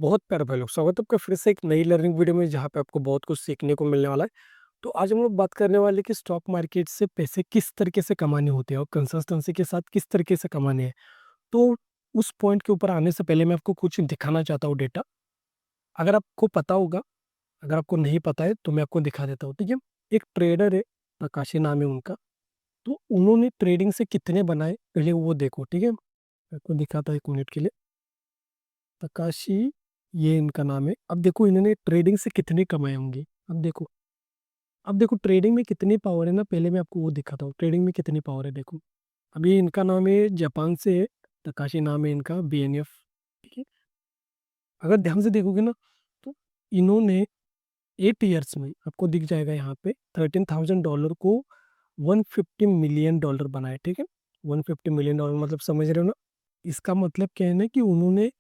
बहुत प्यारे भाई लोग, स्वागत है आपका फिर से एक नई लर्निंग वीडियो में, जहाँ पे आपको बहुत कुछ सीखने को मिलने वाला है। तो आज हम लोग बात करने वाले हैं कि स्टॉक मार्केट से पैसे किस तरीके से कमाने होते हैं और कंसिस्टेंसी के साथ किस तरीके से कमाने हैं। तो उस पॉइंट के ऊपर आने से पहले मैं आपको कुछ दिखाना चाहता हूँ डेटा। अगर आपको पता होगा, अगर आपको नहीं पता है तो मैं आपको दिखा देता हूँ, ठीक है। एक ट्रेडर है, प्रकाशी नाम है उनका। तो उन्होंने ट्रेडिंग से कितने बनाए पहले वो देखो, ठीक है। मैं आपको दिखाता हूँ 1 मिनट के लिए। तकाशी, ये इनका नाम है। अब देखो इन्होंने ट्रेडिंग से कितने कमाए होंगे। अब देखो ट्रेडिंग में कितनी पावर है ना, पहले मैं आपको वो दिखाता हूँ ट्रेडिंग में कितनी पावर है। देखो अभी इनका नाम है, जापान से है, तकाशी नाम है इनका, BNF, ठीक है। अगर ध्यान से देखोगे ना, तो इन्होंने 8 ईयर्स में आपको दिख जाएगा यहाँ पे $13,000 को $150 मिलियन बनाए, ठीक है। $150 मिलियन मतलब समझ रहे हो ना। इसका मतलब क्या है ना कि उन्होंने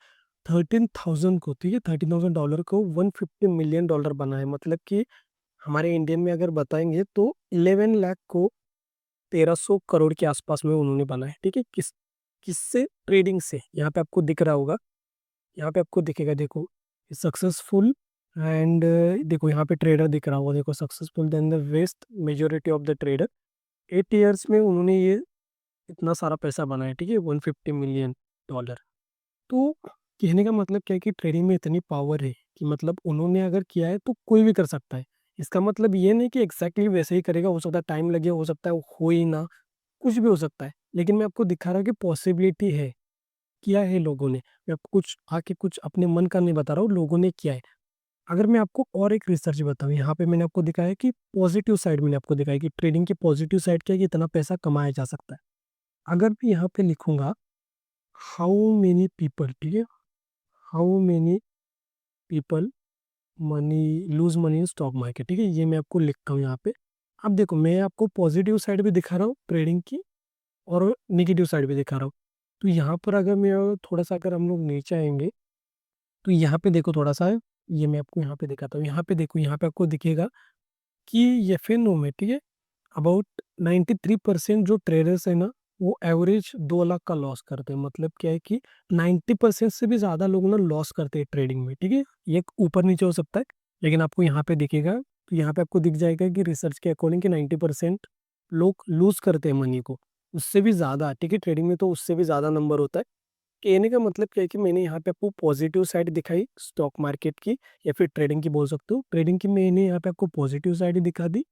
13,000 को, ठीक है, $13,000 को $150 मिलियन बनाए। मतलब कि हमारे इंडियन में अगर बताएंगे तो 11 लाख को 1,300 करोड़ के आसपास में उन्होंने बनाए, ठीक है। किससे? ट्रेडिंग से। यहाँ पे आपको दिख रहा होगा, यहाँ पे आपको दिखेगा, देखो सक्सेसफुल एंड, देखो यहाँ पे ट्रेडर दिख रहा होगा, देखो successful than the vast majority of the trader. 8 years में उन्होंने ये इतना सारा पैसा बनाया, ठीक है, $150 मिलियन। तो कहने का मतलब क्या है कि ट्रेडिंग में इतनी पावर है कि मतलब उन्होंने अगर किया है तो कोई भी कर सकता है। इसका मतलब ये नहीं कि एग्जैक्टली वैसे ही करेगा, हो सकता है टाइम लगे, हो सकता है वो हो ही ना, कुछ भी हो सकता है। लेकिन मैं आपको दिखा रहा हूँ कि पॉसिबिलिटी है, किया है लोगों ने। मैं आपको कुछ आके कुछ अपने मन का नहीं बता रहा हूँ, लोगों ने किया है। अगर मैं आपको और एक रिसर्च बताऊँ, यहाँ पे मैंने आपको दिखाया है कि पॉजिटिव साइड, मैंने आपको दिखाया कि ट्रेडिंग की पॉजिटिव साइड क्या है कि इतना पैसा कमाया जा सकता है। अगर मैं यहाँ पे लिखूंगा हाउ मेनी पीपल, ठीक है, how many people money lose money in stock market, ठीक है, ये मैं आपको लिखता हूँ यहाँ पे। अब देखो मैं आपको पॉजिटिव साइड भी दिखा रहा हूँ ट्रेडिंग की, और निगेटिव साइड भी दिखा रहा हूँ। तो यहाँ पर अगर मैं थोड़ा सा, अगर हम लोग नीचे आएंगे, तो यहाँ पे देखो थोड़ा सा, ये मैं आपको यहाँ पे दिखाता हूँ। यहाँ पे देखो, यहाँ पे आपको दिखेगा कि एफएनओ में, ठीक है, अबाउट 93% जो ट्रेडर्स है ना, वो एवरेज 2 लाख का लॉस करते हैं। मतलब क्या है कि 90% से भी ज्यादा लोग ना लॉस करते हैं ट्रेडिंग में, ठीक है। ये ऊपर नीचे हो सकता है, लेकिन आपको यहाँ पे दिखेगा, तो यहाँ पे आपको दिख जाएगा कि रिसर्च के अकॉर्डिंग कि 90% लोग लूज करते हैं मनी को, उससे भी ज्यादा, ठीक है। ट्रेडिंग में तो उससे भी ज्यादा नंबर होता है। कहने का मतलब क्या है कि मैंने यहाँ पे आपको पॉजिटिव साइड दिखाई स्टॉक मार्केट की, या फिर ट्रेडिंग की बोल सकते हो। ट्रेडिंग की मैंने यहाँ पे आपको पॉजिटिव साइड ही दिखा दी,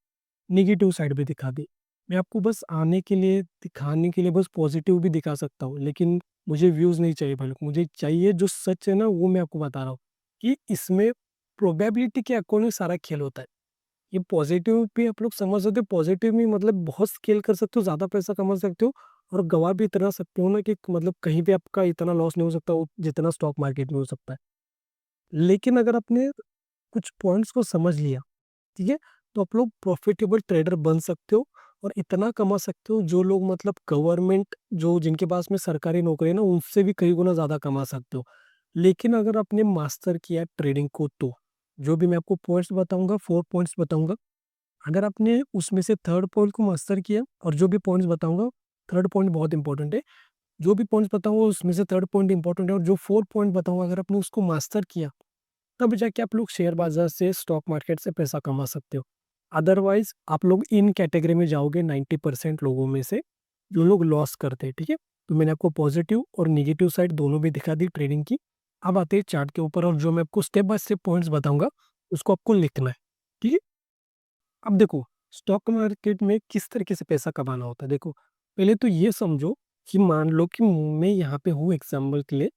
निगेटिव साइड भी दिखा दी। मैं आपको बस आने के लिए, दिखाने के लिए बस पॉजिटिव भी दिखा सकता हूँ, लेकिन मुझे व्यूज़ नहीं चाहिए भाई लोग, मुझे चाहिए जो सच है ना, वो मैं आपको बता रहा हूँ कि इसमें प्रोबेबिलिटी के अकॉर्डिंग सारा खेल होता है। ये पॉजिटिव भी आप लोग समझ सकते हो, पॉजिटिव में मतलब बहुत स्केल कर सकते हो, ज़्यादा पैसा कमा सकते हो, और गवा भी इतना सकते हो ना कि मतलब कहीं पे आपका इतना लॉस नहीं हो सकता जितना स्टॉक मार्केट में हो सकता है। लेकिन अगर आपने कुछ पॉइंट्स को समझ लिया, ठीक है, तो आप लोग प्रॉफिटेबल ट्रेडर बन सकते हो, और इतना कमा सकते हो जो लोग मतलब गवर्नमेंट, जो जिनके पास में सरकारी नौकरी है ना, उनसे भी कई गुना ज्यादा कमा सकते हो। लेकिन अगर आपने मास्टर किया ट्रेडिंग को, तो जो भी मैं आपको पॉइंट्स बताऊंगा, 4 पॉइंट्स बताऊंगा, अगर आपने उसमें से थर्ड पॉइंट को मास्टर किया, और जो भी पॉइंट्स बताऊंगा, थर्ड पॉइंट बहुत इंपॉर्टेंट है, जो भी पॉइंट्स बताऊंगा उसमें से थर्ड पॉइंट इंपॉर्टेंट है, और जो 4 पॉइंट बताऊंगा अगर आपने उसको मास्टर किया, तब जाके आप लोग शेयर बाजार से, स्टॉक मार्केट से पैसा कमा सकते हो। अदरवाइज आप लोग इन कैटेगरी में जाओगे 90% लोगों में से, जो लोग लॉस करते हैं, ठीक है। तो मैंने आपको पॉजिटिव और निगेटिव साइड दोनों भी दिखा दी ट्रेडिंग की। अब आते हैं चार्ट के ऊपर, और जो मैं आपको स्टेप बाय स्टेप पॉइंट्स बताऊंगा, उसको आपको लिखना है, ठीक है। अब देखो स्टॉक मार्केट में किस तरीके से पैसा कमाना होता है। देखो पहले तो ये समझो कि मान लो कि मैं यहाँ पे हूँ एग्जाम्पल के लिए,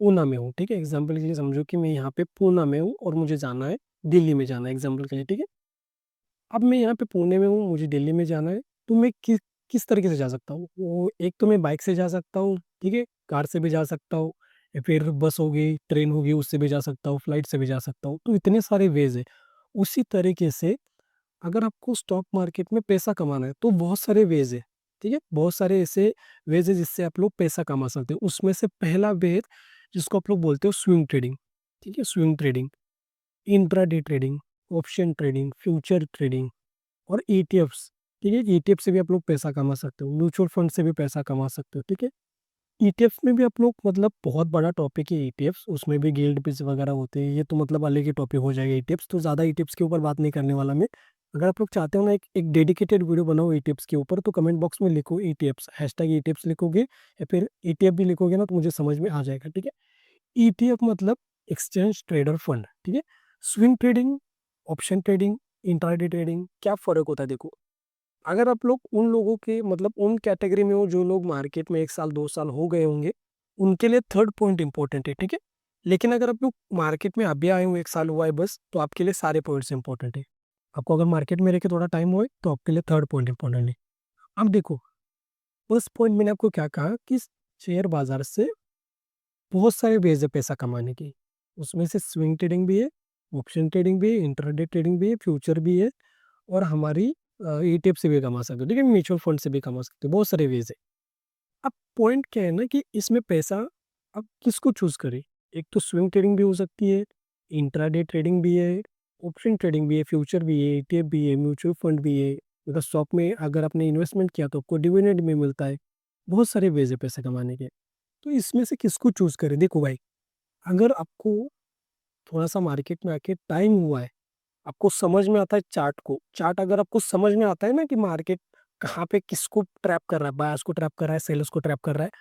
पूना में हूँ, ठीक है। एग्जाम्पल के लिए समझो कि मैं यहाँ पे पूना में हूँ और मुझे जाना है, दिल्ली में जाना है एग्जाम्पल के लिए, ठीक है। अब मैं यहाँ पे पुणे में हूँ, मुझे दिल्ली में जाना है, तो मैं किस तरीके से जा सकता हूँ? वो एक तो मैं बाइक से जा सकता हूँ, ठीक है, कार से भी जा सकता हूँ, या फिर बस होगी, ट्रेन होगी, उससे भी जा सकता हूँ, फ्लाइट से भी जा सकता हूँ। तो इतने सारे वेज है। उसी तरीके से अगर आपको स्टॉक मार्केट में पैसा कमाना है तो बहुत सारे वेज है, ठीक है, बहुत सारे ऐसे वेज है जिससे आप लोग पैसा कमा सकते हो। उसमें से पहला वेज, जिसको आप लोग बोलते हो स्विंग ट्रेडिंग, ठीक है, swing trading, intraday trading, option trading, future trading, और ETFs, ठीक है। ETF से भी आप लोग पैसा कमा सकते हो, म्यूचुअल फंड से भी पैसा कमा सकते हो, ठीक है। ईटीएफ्स में भी आप लोग मतलब बहुत बड़ा टॉपिक है ईटीएफ्स, उसमें भी गिल्ड पिज वगैरह होते हैं, ये तो मतलब अलग ही टॉपिक हो जाएगा ईटीएफ्स, तो ज़्यादा ईटीएफ्स के ऊपर बात नहीं करने वाला मैं। अगर आप लोग चाहते हो ना एक डेडिकेटेड वीडियो बनाओ ईटीएफ्स के ऊपर, तो कमेंट बॉक्स में लिखो ईटीएफ्स, हैशटैग ईटीएफ्स लिखोगे या फिर ईटीएफ भी लिखोगे ना, तो मुझे समझ में आ जाएगा, ठीक है। ईटीएफ मतलब एक्सचेंज ट्रेडर फंड, ठीक है। Swing trading, option trading, intraday trading, क्या फर्क होता है देखो। अगर आप लोग उन लोगों के मतलब उन कैटेगरी में हो जो लोग मार्केट में 1 साल 2 साल हो गए होंगे, उनके लिए थर्ड पॉइंट इंपॉर्टेंट है, ठीक है। लेकिन अगर आप लोग मार्केट में अभी आए हो 1 साल हुआ है बस, तो आपके लिए सारे पॉइंट्स इंपॉर्टेंट है। आपको अगर मार्केट में रह के थोड़ा टाइम हुआ है तो आपके लिए थर्ड पॉइंट इंपॉर्टेंट है। अब देखो, फर्स्ट पॉइंट मैंने आपको क्या कहा कि शेयर बाजार से बहुत सारे वेज है पैसा कमाने की। उसमें से स्विंग ट्रेडिंग भी है, ऑप्शन ट्रेडिंग भी है, इंट्राडे ट्रेडिंग भी है, फ्यूचर भी है, और हमारी ईटीएफ से भी कमा सकते हो, ठीक है, म्यूचुअल फंड से भी कमा सकते हो, बहुत सारे वेज है। अब पॉइंट क्या है ना कि इसमें पैसा अब किसको चूज करें। एक तो स्विंग ट्रेडिंग भी हो सकती है, इंट्राडे ट्रेडिंग भी है, ऑप्शन ट्रेडिंग भी है, फ्यूचर भी है, ईटीएफ भी है, म्यूचुअल फंड भी है। मतलब स्टॉक में अगर आपने इन्वेस्टमेंट किया तो आपको डिविडेंड में मिलता है। बहुत सारे वेज है पैसे कमाने के। तो इसमें से किसको चूज करें। देखो भाई, अगर आपको थोड़ा सा मार्केट में आके टाइम हुआ है, आपको समझ में आता है चार्ट को, चार्ट अगर आपको समझ में आता है ना कि मार्केट कहाँ पे किसको ट्रैप कर रहा है, बायर्स को ट्रैप कर रहा है, सेलर्स को ट्रैप कर रहा है,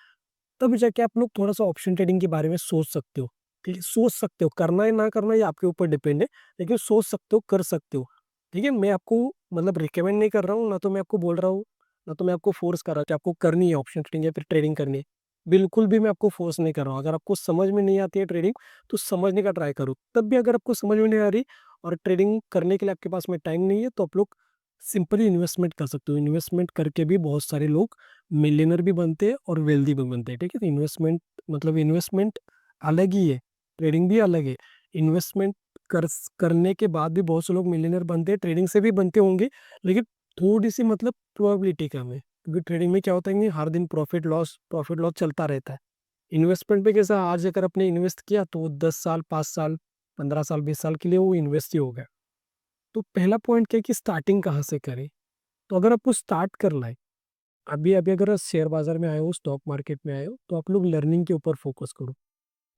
तब जाके आप लोग थोड़ा सा ऑप्शन ट्रेडिंग के बारे में सोच सकते हो। ठीक है, सोच सकते हो, करना है ना करना ये आपके ऊपर डिपेंड है, लेकिन सोच सकते हो, कर सकते हो। ठीक है, मैं आपको मतलब रिकमेंड नहीं कर रहा हूँ, ना तो मैं आपको बोल रहा हूँ, ना तो मैं आपको फोर्स कर रहा हूँ कि आपको करनी है ऑप्शन ट्रेडिंग या फिर ट्रेडिंग करनी है। बिल्कुल भी मैं आपको फोर्स नहीं कर रहा हूँ। अगर आपको समझ में नहीं आती है ट्रेडिंग, तो समझने का ट्राई करो। तब भी अगर आपको समझ में नहीं आ रही और ट्रेडिंग करने के लिए आपके पास में टाइम नहीं है, तो आप लोग सिंपली इन्वेस्टमेंट कर सकते हो। इन्वेस्टमेंट करके भी बहुत सारे लोग मिलियनर भी बनते हैं और वेल्दी भी बनते हैं, ठीक है। तो इन्वेस्टमेंट मतलब इन्वेस्टमेंट अलग ही है, ट्रेडिंग भी अलग है। इन्वेस्टमेंट करने के बाद भी बहुत से लोग मिलियनर बनते हैं, ट्रेडिंग से भी बनते होंगे, लेकिन थोड़ी सी मतलब प्रोबेबिलिटी कम है, क्योंकि ट्रेडिंग में क्या होता है कि हर दिन प्रॉफिट लॉस चलता रहता है। इन्वेस्टमेंट पे कैसा, आज अगर आपने इन्वेस्ट किया तो 10 साल 5 साल 15 साल 20 साल के लिए वो इन्वेस्ट ही हो गया। तो पहला पॉइंट क्या है कि स्टार्टिंग कहाँ से करें। तो अगर आपको स्टार्ट करना है, अभी अभी अगर आप शेयर बाजार में आए हो, स्टॉक मार्केट में आए हो, तो आप लोग लर्निंग के ऊपर फोकस करो।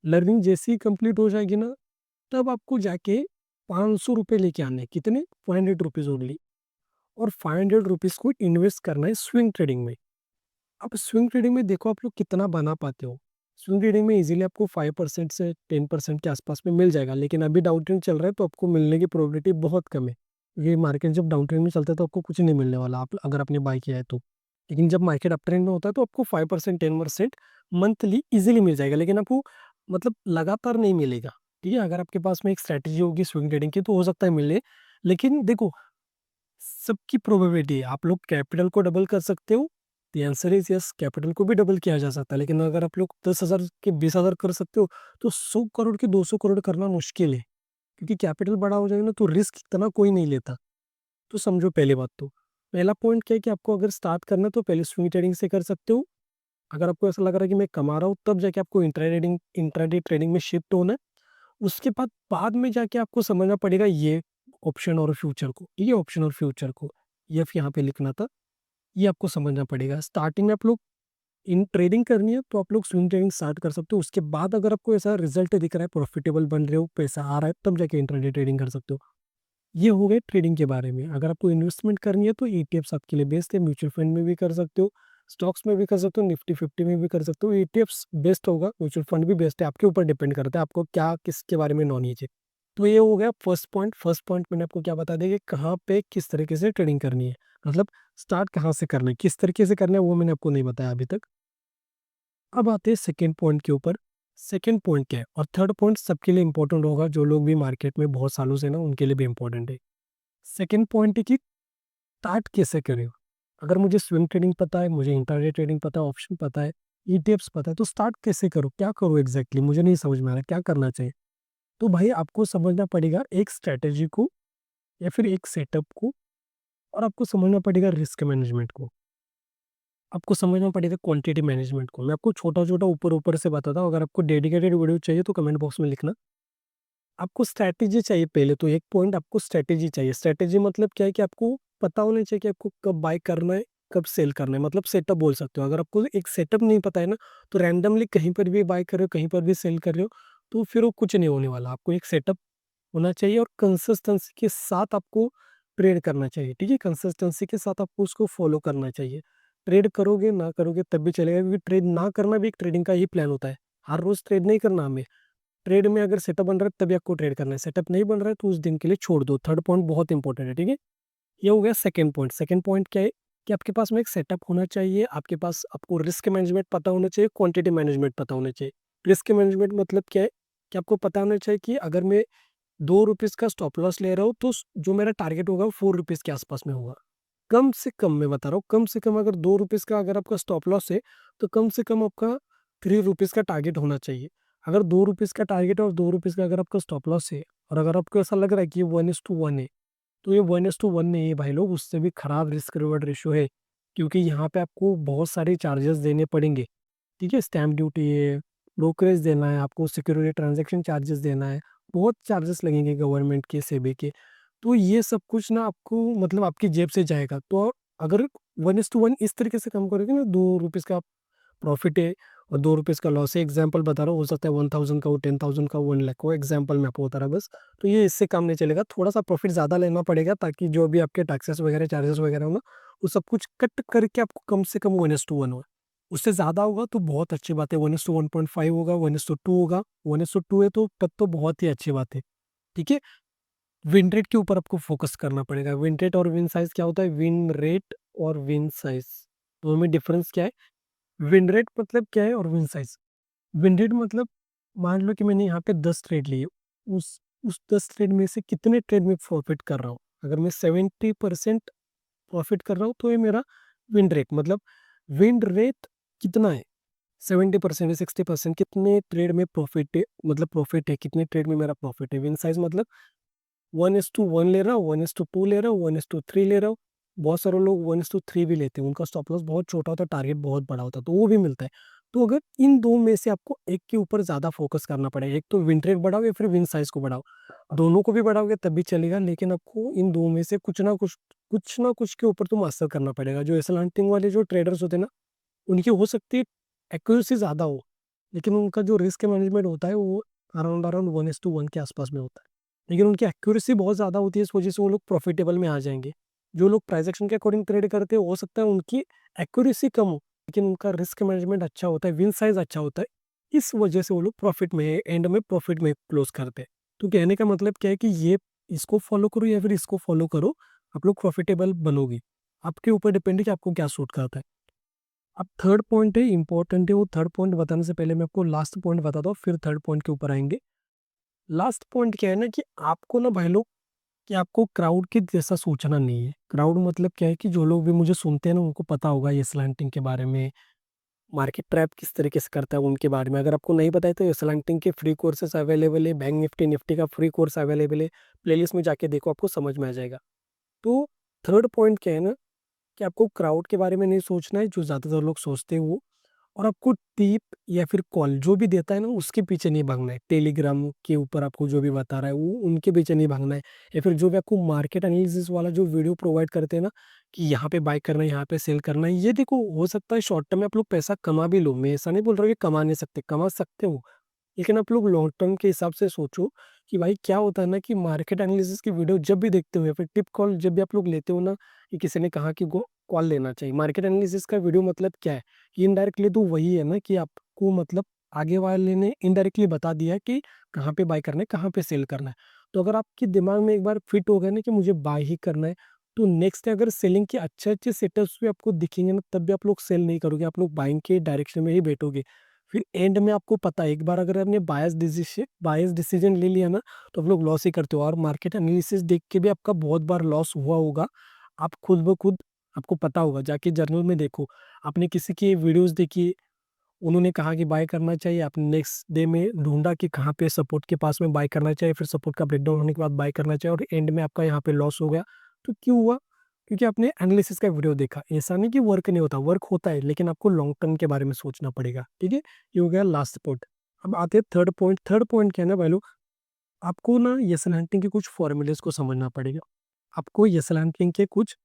लर्निंग जैसी ही कंप्लीट हो जाएगी ना, तब आपको जाके 500 रुपये लेके आने हैं। कितने? 500 रुपीज ओनली। और 500 रुपीज को इन्वेस्ट करना है स्विंग ट्रेडिंग में। अब स्विंग ट्रेडिंग में देखो आप लोग कितना बना पाते हो। स्विंग ट्रेडिंग में इजीली आपको 5% से 10% के आसपास में मिल जाएगा, लेकिन अभी डाउन ट्रेंड चल रहा है तो आपको मिलने की प्रोबेबिलिटी बहुत कम है। ये मार्केट जब डाउन ट्रेंड में चलता है तो आपको कुछ नहीं मिलने वाला, आप अगर आपने बाई किया है तो। लेकिन जब मार्केट अप ट्रेंड में होता है तो आपको 5% 10% मंथली इजीली मिल जाएगा, लेकिन आपको मतलब लगातार नहीं मिलेगा। ठीक है, अगर आपके पास में एक स्ट्रैटेजी होगी स्विंग ट्रेडिंग की तो हो सकता है मिले, लेकिन देखो सबकी प्रोबेबिलिटी है। आप लोग कैपिटल को डबल कर सकते हो, the answer is yes, capital को भी डबल किया जा सकता है। लेकिन अगर आप लोग 10,000 के 20,000 कर सकते हो, तो 100 करोड़ के 200 करोड़ करना मुश्किल है, क्योंकि कैपिटल बड़ा हो जाएगा ना तो रिस्क इतना कोई नहीं लेता। तो समझो पहली बात तो, पहला पॉइंट क्या है कि आपको अगर स्टार्ट करना है तो पहले स्विंग ट्रेडिंग से कर सकते हो। अगर आपको ऐसा लग रहा है कि मैं कमा रहा हूँ, तब जाके आपको इंट्राडे ट्रेडिंग में शिफ्ट होना है। उसके बाद में जाके आपको समझना पड़ेगा ये ऑप्शन और फ्यूचर को, ठीक है, ऑप्शन और फ्यूचर को, ये यहाँ पे लिखना था, ये आपको समझना पड़ेगा। स्टार्टिंग में आप लोग इन ट्रेडिंग करनी है तो आप लोग स्विंग ट्रेडिंग स्टार्ट कर सकते हो। उसके बाद अगर आपको ऐसा रिजल्ट दिख रहा है, प्रॉफिटेबल बन रहे हो, पैसा आ रहा है, तब जाके इंट्राडे ट्रेडिंग कर सकते हो। ये हो गए ट्रेडिंग के बारे में। अगर आपको इन्वेस्टमेंट करनी है तो ईटीएफ्स आपके लिए बेस्ट है। म्यूचुअल फंड में भी कर सकते हो, स्टॉक्स में भी कर सकते हो, निफ्टी 50 में भी कर सकते हो। ईटीएफ्स बेस्ट होगा, म्यूचुअल फंड भी बेस्ट है, आपके ऊपर डिपेंड करता है आपको क्या किसके बारे में नॉलेज है। तो ये हो गया फर्स्ट पॉइंट। फर्स्ट पॉइंट मैंने आपको क्या बता दिया कि कहाँ पे किस तरीके से ट्रेडिंग करनी है, मतलब स्टार्ट कहाँ से करना है, किस तरीके से करना है वो मैंने आपको नहीं बताया अभी तक। अब आते हैं सेकेंड पॉइंट के ऊपर। सेकेंड पॉइंट क्या है, और थर्ड पॉइंट सबके लिए इंपॉर्टेंट होगा, जो लोग भी मार्केट में बहुत सालों से ना उनके लिए भी इंपॉर्टेंट है। सेकेंड पॉइंट है कि स्टार्ट कैसे करें। अगर मुझे स्विंग ट्रेडिंग पता है, मुझे इंट्राडे ट्रेडिंग पता है, ऑप्शन पता है, ईटीएफ्स पता है, तो स्टार्ट कैसे करूँ, क्या करूँ एग्जैक्टली, मुझे नहीं समझ में आ रहा क्या करना चाहिए। तो भाई आपको समझना पड़ेगा एक स्ट्रैटेजी को या फिर एक सेटअप को, और आपको समझना पड़ेगा रिस्क मैनेजमेंट को, आपको समझना पड़ेगा क्वांटिटी मैनेजमेंट को। मैं आपको छोटा छोटा ऊपर ऊपर से बताता हूँ, अगर आपको डेडिकेटेड वीडियो चाहिए तो कमेंट बॉक्स में लिखना। आपको स्ट्रैटेजी चाहिए, पहले तो एक पॉइंट आपको स्ट्रैटेजी चाहिए। स्ट्रैटेजी मतलब क्या है कि आपको पता होना चाहिए कि आपको कब बाय करना है, कब सेल करना है, मतलब सेटअप बोल सकते हो। अगर आपको एक सेटअप नहीं पता है ना, तो रैंडमली कहीं पर भी बाय कर रहे हो, कहीं पर भी सेल कर रहे हो, तो फिर वो कुछ नहीं होने वाला। आपको एक सेटअप होना चाहिए और कंसिस्टेंसी के साथ आपको ट्रेड करना चाहिए, ठीक है? कंसिस्टेंसी के साथ आपको उसको फॉलो करना चाहिए। ट्रेड करोगे, ना करोगे तब भी चलेगा, क्योंकि ट्रेड ना करना भी एक ट्रेडिंग का ही प्लान होता है। हर रोज़ ट्रेड नहीं करना हमें। ट्रेड में अगर सेटअप बन रहा है तभी आपको ट्रेड करना है, सेटअप नहीं बन रहा है तो उस दिन के लिए छोड़ दो। थर्ड पॉइंट बहुत इंपॉर्टेंट है, ठीक है? ये हो गया सेकंड पॉइंट। सेकंड पॉइंट क्या है कि आपके पास में एक सेटअप होना चाहिए, आपके पास आपको रिस्क मैनेजमेंट पता होना चाहिए, क्वांटिटी मैनेजमेंट पता होना चाहिए। रिस्क मैनेजमेंट मतलब क्या है कि आपको पता होना चाहिए कि अगर मैं ₹2 का स्टॉप लॉस ले रहा हूँ, तो जो मेरा टारगेट होगा वो ₹4 के आसपास में होगा। कम से कम मैं बता रहा हूँ, कम से कम अगर ₹2 का अगर आपका स्टॉप लॉस है, तो कम से कम आपका ₹3 का टारगेट होना चाहिए। अगर ₹2 का टारगेट है और ₹2 का अगर आपका स्टॉप लॉस है, और अगर आपको ऐसा लग रहा है कि ये 1:1 है, तो ये 1:1 नहीं है भाई लोग, उससे भी खराब रिस्क रिवॉर्ड रेशियो है। क्योंकि यहाँ पे आपको बहुत सारे चार्जेस देने पड़ेंगे, ठीक है? स्टैम्प ड्यूटी है, ब्रोकरेज देना है, आपको सिक्योरिटी ट्रांज़ैक्शन चार्जेस देना है, बहुत चार्जेस लगेंगे गवर्नमेंट के, सेबी के। तो ये सब कुछ ना आपको मतलब आपकी जेब से जाएगा। तो अगर 1:1 इस तरीके से काम करोगे ना, ₹2 का प्रॉफ़िट है और ₹2 का लॉस है, एग्ज़ाम्पल बता रहा हूँ, हो सकता है 1000 का हो, 10,000 का हो, 1 लाख का हो, एग्ज़ाम्पल मैं आपको बता रहा बस। तो ये इससे काम नहीं चलेगा, थोड़ा-सा प्रॉफ़िट ज़्यादा लेना पड़ेगा, ताकि जो भी आपके टैक्सेस वगैरह, चार्जेस वगैरह हो ना, वो सब कुछ कट करके आपको कम से कम 1:1 हो। उससे ज़्यादा होगा तो बहुत अच्छी बात है, 1:1.5 होगा, 1:2 होगा, 1:2 है तो तब तो बहुत ही अच्छी बात है, ठीक है? विन रेट के ऊपर आपको फ़ोकस करना पड़ेगा। विन रेट और विन साइज़ क्या होता है? विन रेट और विन साइज़ दोनों में डिफ़रेंस क्या है? विन रेट मतलब क्या है और विन साइज़? विन रेट मतलब मान लो कि मैंने यहाँ पे 10 ट्रेड लिए, उस 10 ट्रेड में से कितने ट्रेड में प्रॉफ़िट कर रहा हूँ? अगर मैं 70% प्रॉफ़िट कर रहा हूँ, तो ये मेरा विन रेट, मतलब विन रेट कितना है? 70% या 60% कितने ट्रेड में प्रॉफ़िट है, मतलब प्रॉफ़िट है, कितने ट्रेड में मेरा प्रॉफ़िट है। विन साइज़ मतलब 1:1 ले रहा हूँ, 1:2 ले रहा हूँ, 1:3 ले रहा हूँ। बहुत सारे लोग 1:3 भी लेते हैं, उनका स्टॉप लॉस बहुत छोटा होता है, टारगेट बहुत बड़ा होता है, तो वो भी मिलता है। तो अगर इन 2 में से आपको एक के ऊपर ज़्यादा फ़ोकस करना पड़ेगा, एक तो विन रेट बढ़ाओ या फिर विन साइज़ को बढ़ाओ। दोनों को भी बढ़ाओगे तब भी चलेगा, लेकिन आपको इन 2 में से कुछ ना कुछ के ऊपर तो असर करना पड़ेगा। जो एसल हंटिंग वाले जो ट्रेडर्स होते हैं ना, उनकी हो सकती है एक्यूरेसी ज़्यादा हो, लेकिन उनका जो रिस्क मैनेजमेंट होता है वो अराउंड अराउंड 1:1 के आसपास में होता है। लेकिन उनकी एक्यूरेसी बहुत ज़्यादा होती है, इस वजह से वो लोग प्रॉफिटेबल में आ जाएँगे। जो लोग प्राइस एक्शन के अकॉर्डिंग ट्रेड करते हैं, हो सकता है उनकी एक्यूरेसी कम हो, लेकिन उनका रिस्क मैनेजमेंट अच्छा होता है, विन साइज़ अच्छा होता है। इस वजह से वो लोग प्रॉफिट में एंड में प्रॉफिट में क्लोज़ करते हैं। तो कहने का मतलब क्या है कि ये इसको फॉलो करो या फिर इसको फॉलो करो, आप लोग प्रॉफिटेबल बनोगे। आपके ऊपर डिपेंड है कि आपको क्या सूट करता है। अब थर्ड पॉइंट है, इम्पोर्टेंट है, वो थर्ड पॉइंट बताने से पहले मैं आपको लास्ट पॉइंट बताता हूँ, फिर थर्ड पॉइंट के ऊपर आएँगे। लास्ट पॉइंट क्या है ना कि आपको ना भाई लोग, कि आपको क्राउड के जैसा सोचना नहीं है। क्राउड मतलब क्या है कि जो लोग भी मुझे सुनते हैं ना, उनको पता होगा ये स्लैंटिंग के बारे में, मार्केट ट्रैप किस तरीके से करता है उनके बारे में। अगर आपको नहीं पता है तो ये स्लैंटिंग के फ्री कोर्सेज़ अवेलेबल है, बैंक निफ्टी, निफ्टी का फ्री कोर्स अवेलेबल है। प्लेलिस्ट में जाके देखो, आपको समझ में आ जाएगा। तो थर्ड पॉइंट क्या है ना कि आपको क्राउड के बारे में नहीं सोचना है, जो ज़्यादातर लोग सोचते हैं वो। और आपको टिप या फिर कॉल जो भी देता है ना, उसके पीछे नहीं भागना है। टेलीग्राम के ऊपर आपको जो भी बता रहा है, वो उनके पीछे नहीं भागना है। या फिर जो भी आपको मार्केट एनालिसिस वाला जो वीडियो प्रोवाइड करते हैं ना, कि यहाँ पे बाय करना है, यहाँ पे सेल करना है। ये देखो, हो सकता है शॉर्ट टर्म में आप लोग पैसा कमा भी लो। मैं ऐसा नहीं बोल रहा हूँ कि कमा नहीं सकते, कमा सकते हो। लेकिन आप लोग लॉन्ग टर्म के हिसाब से सोचो कि भाई क्या होता है ना कि मार्केट एनालिसिस की वीडियो जब भी देखते हो या फिर टिप कॉल जब भी आप लोग लेते हो ना, कि किसी ने कहा कि गो कॉल लेना चाहिए। मार्केट एनालिसिस का वीडियो मतलब क्या है? कि इनडायरेक्टली तो वही है ना कि आपको मतलब आगे वाले ने इनडायरेक्टली बता दिया है कि कहाँ पे बाय करना है, कहाँ पे सेल करना है। तो अगर आपके दिमाग में एक बार फिट हो गया ना कि मुझे बाय ही करना है, तो नेक्स्ट डे अगर सेलिंग के अच्छे-अच्छे सेटअप्स भी आपको दिखेंगे ना, तब भी आप लोग सेल नहीं करोगे, आप लोग बाइंग के डायरेक्शन में ही बैठोगे। फिर एंड में आपको पता है, एक बार अगर आपने बायस डिसीजन ले लिया ना, तो आप लोग लॉस ही करते हो। और मार्केट एनालिसिस देख के भी आपका बहुत बार लॉस हुआ होगा। आप खुद ब खुद आपको पता होगा, जाके जर्नल में देखो। आपने किसी की वीडियोज़ देखी, उन्होंने कहा कि बाय करना चाहिए, आपने नेक्स्ट डे में ढूँढा कि कहाँ पे सपोर्ट के पास में बाय करना चाहिए, फिर सपोर्ट का ब्रेकडाउन होने के बाद बाय करना चाहिए और एंड में आपका यहाँ पे लॉस हो गया। तो क्यों हुआ? क्योंकि आपने एनालिसिस का वीडियो देखा। ऐसा नहीं कि वर्क नहीं होता, वर्क होता है, लेकिन आपको लॉन्ग टर्म के बारे में सोचना पड़ेगा, ठीक है? ये हो गया लास्ट पॉइंट। अब आते हैं थर्ड पॉइंट। थर्ड पॉइंट क्या है ना भाई लोग, आपको ना येस एंड हंटिंग के कुछ फ़ॉर्मूलेज़ को समझना पड़ेगा। आपको येस एंड हंटिंग के कुछ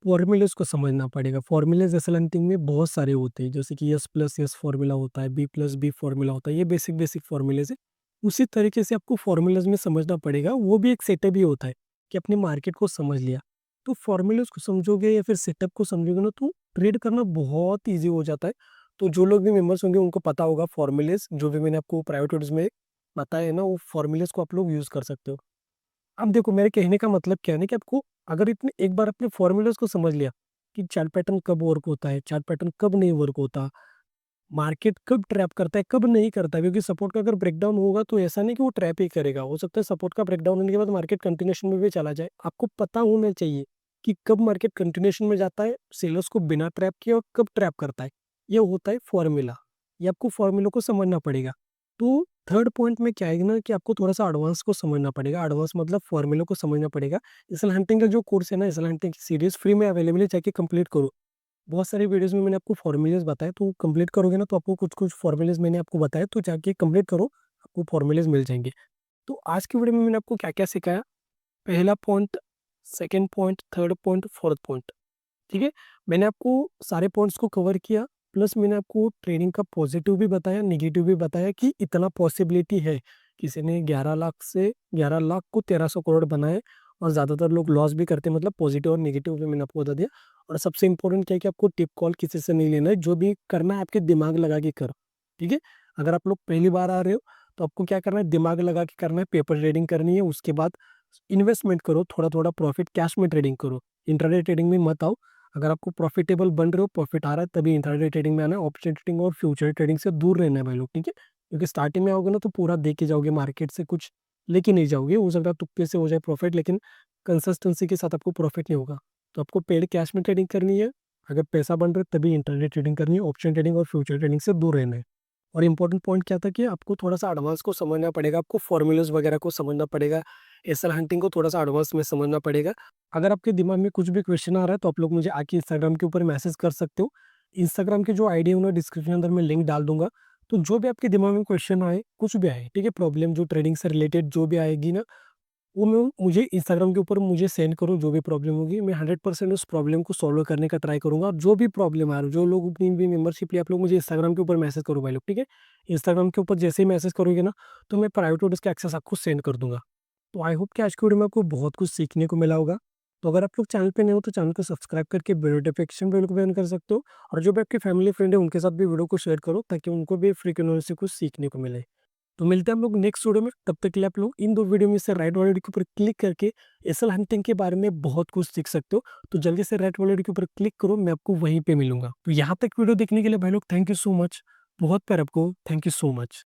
फॉर्मूलेस को समझना पड़ेगा। फॉर्मूलेस एसएल हंटिंग में बहुत सारे होते हैं, जैसे कि एस प्लस एस फॉर्मूला होता है, बी प्लस बी फॉर्मूला होता है, ये बेसिक बेसिक फॉर्मूलेज है। उसी तरीके से आपको फॉर्मूलाज में समझना पड़ेगा, वो भी एक सेटअप ही होता है कि अपने मार्केट को समझ लिया। तो फॉर्मूलेज को समझोगे या फिर सेटअप को समझोगे ना, तो ट्रेड करना बहुत ईजी हो जाता है। तो जो लोग भी मेंबर्स होंगे उनको पता होगा फॉर्मूलेज, जो भी मैंने आपको प्राइवेट नोट्स में बताया है ना, वो फॉर्मूलेज को आप लोग यूज कर सकते हो। अब देखो, मेरे कहने का मतलब क्या है ना, कि आपको अगर इतने एक बार अपने फॉर्मूलाज को समझ लिया कि चार्ट पैटर्न कब वर्क होता है, चार्ट पैटर्न कब नहीं वर्क होता, मार्केट कब ट्रैप करता है, कब नहीं करता है, क्योंकि सपोर्ट का अगर ब्रेकडाउन होगा तो ऐसा नहीं कि वो ट्रैप ही करेगा, हो सकता है सपोर्ट का ब्रेकडाउन होने के बाद मार्केट कंटिन्यूएशन में भी चला जाए। आपको पता होना चाहिए कि कब मार्केट कंटिन्यूएशन में जाता है सेलर्स को बिना ट्रैप किए, और कब ट्रैप करता है। ये होता है फॉर्मूला। ये आपको फॉर्मूला को समझना पड़ेगा। तो थर्ड पॉइंट में क्या है ना, कि आपको थोड़ा सा एडवांस को समझना पड़ेगा। एडवांस मतलब फॉर्मूला को समझना पड़ेगा। एसएल हंटिंग का जो कोर्स है ना, एसएल हंटिंग की सीरीज फ्री में अवेलेबल है, जाके कंप्लीट करो। बहुत सारी वीडियोस में मैंने आपको फॉर्मूलेस बताए, तो कंप्लीट करोगे ना, तो आपको कुछ कुछ फॉर्मूलेस मैंने आपको बताया, तो जाके कंप्लीट करो, आपको फॉर्मूलेस मिल जाएंगे। तो आज की वीडियो में मैंने आपको क्या क्या सिखाया, पहला point, second point, third point, fourth point, ठीक है। मैंने आपको सारे पॉइंट्स को कवर किया, प्लस मैंने आपको ट्रेडिंग का पॉजिटिव भी बताया, नेगेटिव भी बताया, कि इतना पॉसिबिलिटी है। किसी ने 11 लाख से 11 लाख को 1300 करोड़ बनाए, और ज़्यादातर लोग लॉस भी करते हैं। मतलब पॉजिटिव और नेगेटिव भी मैंने आपको बता दिया। और सबसे इंपॉर्टेंट क्या है, कि आपको टिप कॉल किसी से नहीं लेना है। जो भी करना है आपके दिमाग लगा के करो, ठीक है। अगर आप लोग पहली बार आ रहे हो, तो आपको क्या करना है, दिमाग लगा के करना है, पेपर ट्रेडिंग करनी है। उसके बाद इन्वेस्टमेंट करो, थोड़ा थोड़ा प्रॉफिट कैश में ट्रेडिंग करो, इंट्राडे ट्रेडिंग में मत आओ। अगर आपको प्रॉफिटेबल बन रहे हो, प्रॉफिट आ रहा है, तभी इंट्राडे ट्रेडिंग में आना है। ऑप्शन ट्रेडिंग और फ्यूचर ट्रेडिंग से दूर रहना है भाई लोग, ठीक है। क्योंकि स्टार्टिंग में आओगे ना, तो पूरा दे के जाओगे, मार्केट से कुछ लेके नहीं जाओगे। हो सकता है तुक्के से हो जाए प्रॉफिट, लेकिन कंसिस्टेंसी के साथ आपको प्रॉफिट नहीं होगा। तो आपको पेड कैश में ट्रेडिंग करनी है। अगर पैसा बन रहा है तभी इंट्राडे ट्रेडिंग करनी है। ऑप्शन ट्रेडिंग और फ्यूचर ट्रेडिंग से दूर रहना है। और इंपॉर्टेंट पॉइंट क्या था, कि आपको थोड़ा सा एडवांस को समझना पड़ेगा, आपको फॉर्मूलाज वगैरह को समझना पड़ेगा, एसएल हंटिंग को थोड़ा सा एडवांस में समझना पड़ेगा। अगर आपके दिमाग में कुछ भी क्वेश्चन आ रहा है, तो आप लोग मुझे आके इंस्टाग्राम के ऊपर मैसेज कर सकते हो। इंस्टाग्राम की जो आईडी है उन्हें डिस्क्रिप्शन अंदर मैं लिंक डाल दूंगा। तो जो भी आपके दिमाग में क्वेश्चन आए, कुछ भी आए, ठीक है, प्रॉब्लम जो ट्रेडिंग से रिलेटेड जो भी आएगी ना, वो मैं मुझे इंस्टाग्राम के ऊपर मुझे सेंड करो। जो भी प्रॉब्लम होगी, मैं 100% उस प्रॉब्लम को सॉल्व करने का ट्राई करूंगा। और जो भी प्रॉब्लम आ रहा है, जो लोग अपनी भी मेंबरशिप लिया, आप लोग मुझे इंस्टाग्राम के ऊपर मैसेज करो भाई लोग, ठीक है। इंस्टाग्राम के ऊपर जैसे ही मैसेज करोगे ना, तो मैं प्राइवेट नोटिस का एक्सेस आपको सेंड कर दूंगा। तो आई होप कि आज की वीडियो में आपको बहुत कुछ सीखने को मिला होगा। तो अगर आप लोग चैनल पे नए हो, तो चैनल को सब्सक्राइब करके बेल नोटिफिकेशन बेल को भी ऑन कर सकते हो। और जो भी आपके फैमिली फ्रेंड है, उनके साथ भी वीडियो को शेयर करो, ताकि उनको भी फ्री नॉलेज से कुछ सीखने को मिले। तो मिलते हैं हम लोग नेक्स्ट वीडियो में। तब तक के लिए आप लोग इन दो वीडियो में से राइट वाले वीडियो के ऊपर क्लिक करके एसएल हंटिंग के बारे में बहुत कुछ सीख सकते हो। तो जल्दी से राइट वाले वीडियो के ऊपर क्लिक करो, मैं आपको वहीं पे मिलूंगा। तो यहाँ तक वीडियो देखने के लिए भाई लोग थैंक यू सो मच। बहुत प्यार आपको, थैंक यू सो मच।